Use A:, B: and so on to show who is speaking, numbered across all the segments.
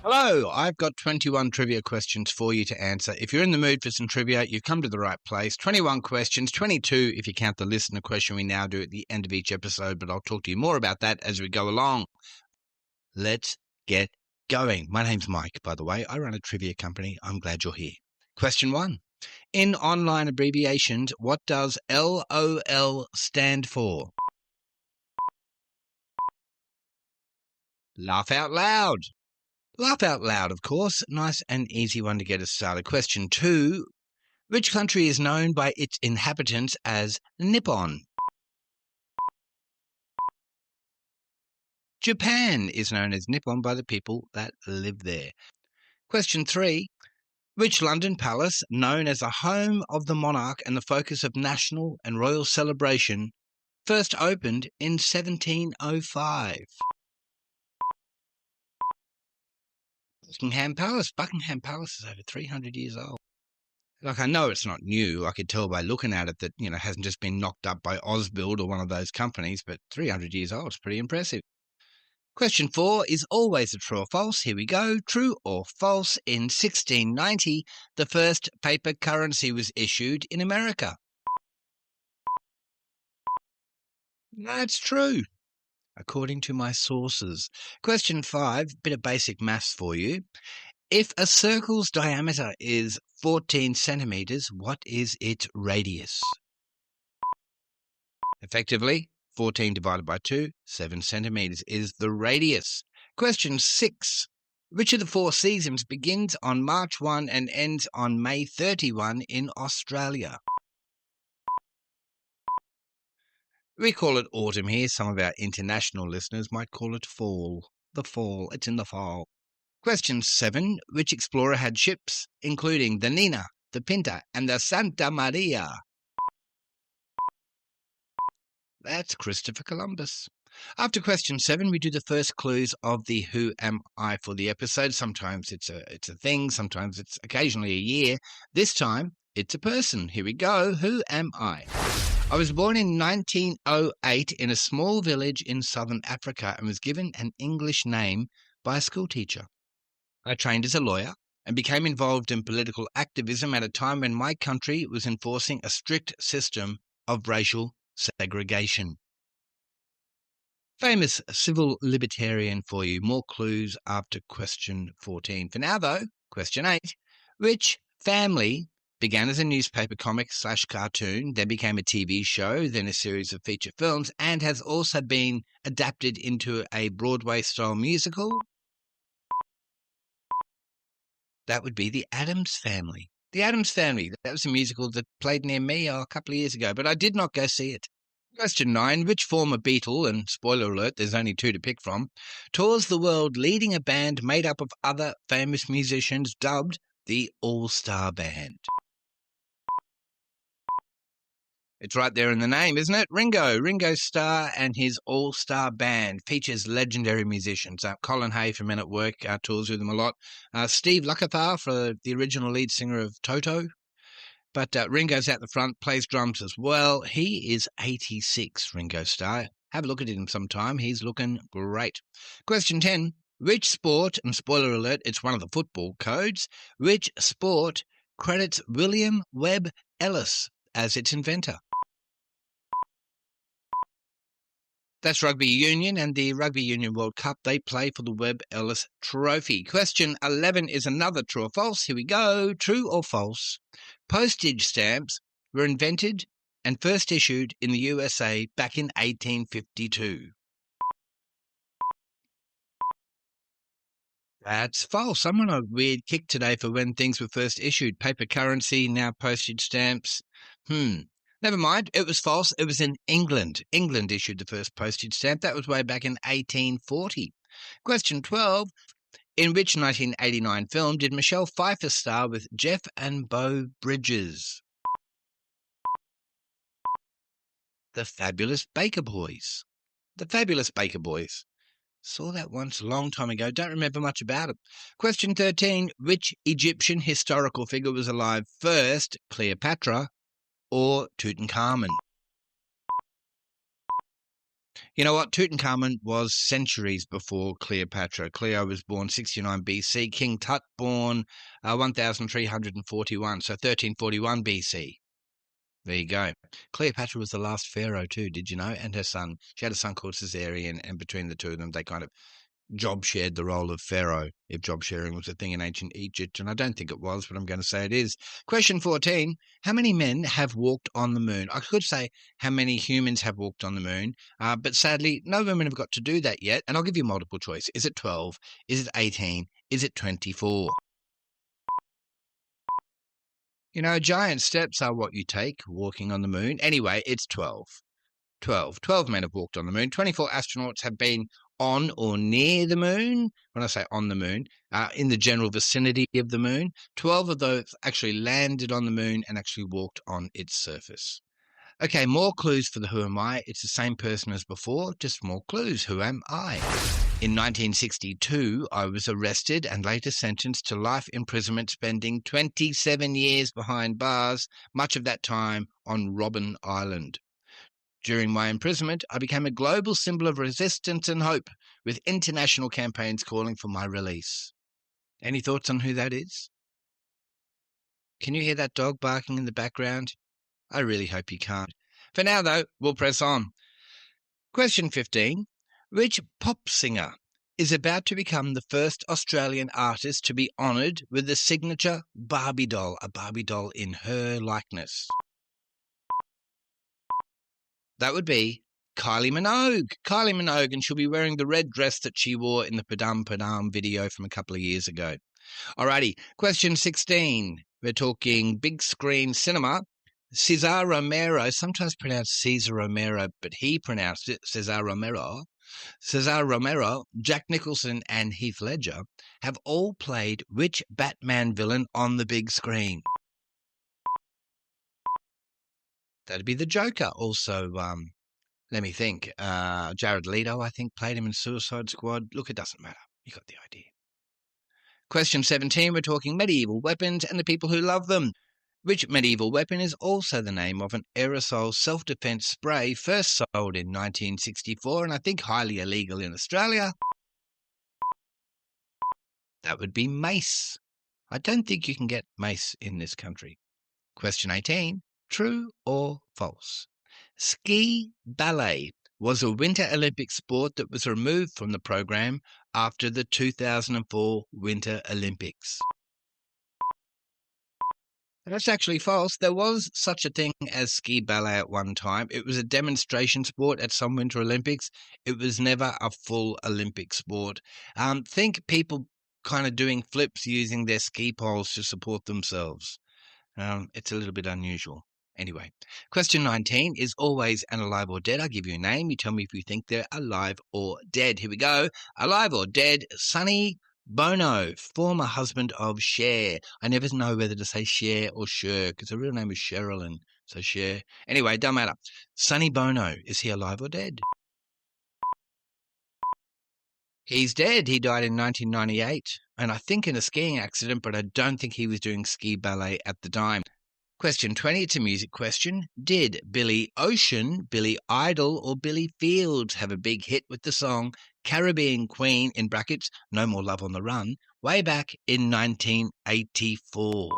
A: Hello, I've got 21 trivia questions for you to answer. If you're in the mood for some trivia, you've come to the right place. 21 questions, 22 if you count the listener question we now do at the end of each episode, but I'll talk to you more about that as we go along. Let's get going. My name's Mike, by the way. I run a trivia company. I'm glad you're here. Question 1. In online abbreviations, what does LOL stand for? Laugh out loud. Laugh out loud, of course. Nice and easy one to get us started. Question 2. Which country is known by its inhabitants as Nippon? Japan is known as Nippon by the people that live there. Question 3. Which London palace, known as the home of the monarch and the focus of national and royal celebration, first opened in 1705? Buckingham Palace. Buckingham Palace is over 300 years old. Like, I know it's not new. I could tell by looking at it that, hasn't just been knocked up by Osbuild or one of those companies, but 300 years old is pretty impressive. Question 4 is always a true or false. Here we go. True or false? In 1690, the first paper currency was issued in America. That's true, according to my sources. Question 5, bit of basic maths for you. If a circle's diameter is 14 centimetres, what is its radius? Effectively, 14 divided by 2, 7 centimetres is the radius. Question 6. Which of the 4 seasons begins on March 1 and ends on May 31 in Australia? We call it autumn here. Some of our international listeners might call it fall. The fall. It's in the fall. Question 7. Which explorer had ships, including the Nina, the Pinta, and the Santa Maria? That's Christopher Columbus. After question 7, we do the first clues of the Who Am I for the episode. Sometimes it's a thing, sometimes it's occasionally a year. This time, it's a person. Here we go. Who am I? I was born in 1908 in a small village in southern Africa and was given an English name by a schoolteacher. I trained as a lawyer and became involved in political activism at a time when my country was enforcing a strict system of racial segregation. Famous civil libertarian for you. More clues after question 14. For now, though, question 8. Which family began as a newspaper comic/cartoon, then became a TV show, then a series of feature films, and has also been adapted into a Broadway-style musical? That would be The Addams Family. The Addams Family. That was a musical that played near me a couple of years ago, but I did not go see it. Question 9. Which former Beatle, and spoiler alert, there's only 2 to pick from, tours the world leading a band made up of other famous musicians dubbed the All-Star Band? It's right there in the name, isn't it? Ringo Starr and his All-Star Band features legendary musicians. Colin Hay from Men at Work tours with them a lot. Steve Lukather, for the original lead singer of Toto. But Ringo's out the front, plays drums as well. He is 86, Ringo Starr. Have a look at him sometime. He's looking great. Question 10. Which sport, and spoiler alert, it's one of the football codes, which sport credits William Webb Ellis as its inventor? That's rugby union, and the Rugby Union World Cup, they play for the Webb Ellis Trophy. Question 11 is another true or false. Here we go. True or false? Postage stamps were invented and first issued in the USA back in 1852. That's false. I'm on a weird kick today for when things were first issued. Paper currency, now postage stamps. Never mind, it was false. It was in England. England issued the first postage stamp. That was way back in 1840. Question 12. In which 1989 film did Michelle Pfeiffer star with Jeff and Beau Bridges? The Fabulous Baker Boys. The Fabulous Baker Boys. Saw that once a long time ago. Don't remember much about it. Question 13. Which Egyptian historical figure was alive first, Cleopatra or Tutankhamun? You know what? Tutankhamun was centuries before Cleopatra. Cleo was born 69 BC. King Tut born 1341, so 1341 BC. There you go. Cleopatra was the last pharaoh too, did you know? And her son. She had a son called Caesarion, and between the two of them, they kind of job shared the role of pharaoh, if job sharing was a thing in ancient Egypt, and I don't think it was, but I'm going to say it is. Question 14, how many men have walked on the moon? I could say how many humans have walked on the moon, but sadly, no women have got to do that yet, and I'll give you multiple choice. Is it 12? Is it 18? Is it 24? You know, giant steps are what you take walking on the moon. Anyway, it's 12. 12 men have walked on the moon. 24 astronauts have been on or near the moon. When I say on the moon, in the general vicinity of the moon. 12 of those actually landed on the moon and actually walked on its surface. Okay, more clues for the Who Am I? It's the same person as before, just more clues. Who am I? In 1962, I was arrested and later sentenced to life imprisonment, spending 27 years behind bars, much of that time on Robben Island. During my imprisonment, I became a global symbol of resistance and hope, with international campaigns calling for my release. Any thoughts on who that is? Can you hear that dog barking in the background? I really hope you can't. For now, though, we'll press on. Question 15. Which pop singer is about to become the first Australian artist to be honoured with a signature Barbie doll, a Barbie doll in her likeness? That would be Kylie Minogue. Kylie Minogue, and she'll be wearing the red dress that she wore in the Padam Padam video from a couple of years ago. Alrighty, question 16. We're talking big screen cinema. Cesar Romero, sometimes pronounced Cesar Romero, but he pronounced it Cesar Romero. Cesar Romero, Jack Nicholson, and Heath Ledger have all played which Batman villain on the big screen? That'd be the Joker. Also, let me think. Jared Leto, I think, played him in Suicide Squad. Look, it doesn't matter. You got the idea. Question 17, we're talking medieval weapons and the people who love them. Which medieval weapon is also the name of an aerosol self-defense spray first sold in 1964 and I think highly illegal in Australia? That would be mace. I don't think you can get mace in this country. Question 18, true or false? Ski ballet was a Winter Olympic sport that was removed from the program after the 2004 Winter Olympics. That's actually false. There was such a thing as ski ballet at one time. It was a demonstration sport at some Winter Olympics. It was never a full Olympic sport. Think people kind of doing flips using their ski poles to support themselves. It's a little bit unusual. Anyway, question 19 is always an alive or dead. I give you a name. You tell me if you think they're alive or dead. Here we go. Alive or dead, Sonny Bono, former husband of Cher. I never know whether to say Cher or Cher because her real name is Sherilyn. So Cher. Anyway, don't matter. Sonny Bono, is he alive or dead? He's dead. He died in 1998. And I think in a skiing accident, but I don't think he was doing ski ballet at the time. Question 20, it's a music question. Did Billy Ocean, Billy Idol, or Billy Fields have a big hit with the song Caribbean Queen, in brackets, No More Love on the Run, way back in 1984?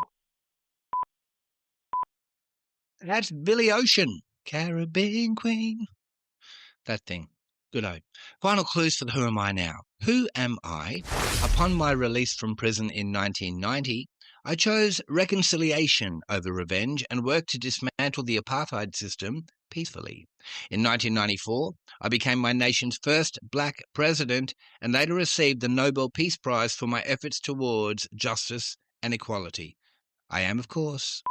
A: That's Billy Ocean, Caribbean Queen. That thing. Good-o. Final clues for the Who Am I Now? Who am I? Upon my release from prison in 1990, I chose reconciliation over revenge and worked to dismantle the apartheid system peacefully. In 1994, I became my nation's first black president and later received the Nobel Peace Prize for my efforts towards justice and equality. I am, of course,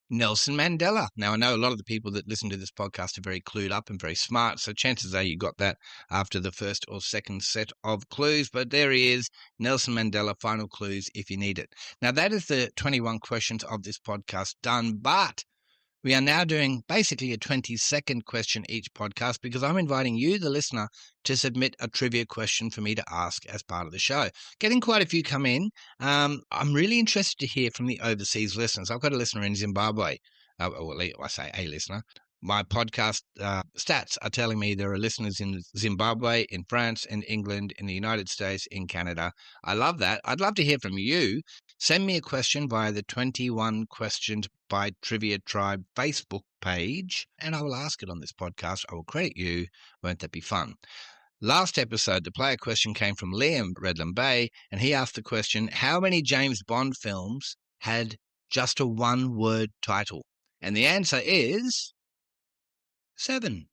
A: Nelson Mandela. Now, I know a lot of the people that listen to this podcast are very clued up and very smart, so chances are you got that after the first or second set of clues, but there he is, Nelson Mandela, final clues if you need it. Now, that is the 21 questions of this podcast done, but we are now doing basically a 20-second question each podcast because I'm inviting you, the listener, to submit a trivia question for me to ask as part of the show. Getting quite a few come in. I'm really interested to hear from the overseas listeners. I've got a listener in Zimbabwe. I say a listener. My podcast stats are telling me there are listeners in Zimbabwe, in France, in England, in the United States, in Canada. I love that. I'd love to hear from you. Send me a question via the 21 Questions by Trivia Tribe Facebook page, and I will ask it on this podcast. I will credit you. Won't that be fun? Last episode, the player question came from Liam Redland Bay, and he asked the question, how many James Bond films had just a one-word title? And the answer is 7.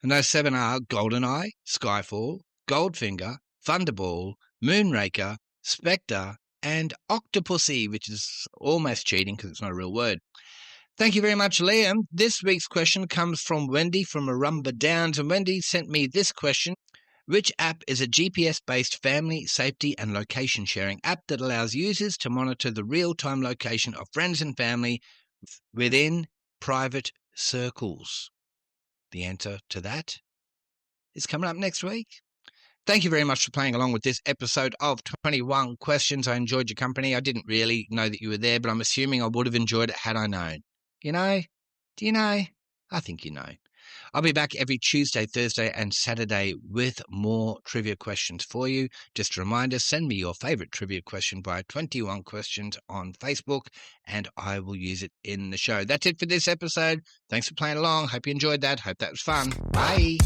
A: And those 7 are GoldenEye, Skyfall, Goldfinger, Thunderball, Moonraker, Spectre, and Octopussy, which is almost cheating because it's not a real word. Thank you very much, Liam. This week's question comes from Wendy from Arumba Downs, and Wendy sent me this question. Which app is a GPS-based family, safety and location sharing app that allows users to monitor the real-time location of friends and family within private circles? The answer to that is coming up next week. Thank you very much for playing along with this episode of 21 Questions. I enjoyed your company. I didn't really know that you were there, but I'm assuming I would have enjoyed it had I known. You know? Do you know? I think you know. I'll be back every Tuesday, Thursday, and Saturday with more trivia questions for you. Just a reminder, send me your favourite trivia question by 21 Questions on Facebook, and I will use it in the show. That's it for this episode. Thanks for playing along. Hope you enjoyed that. Hope that was fun. Bye.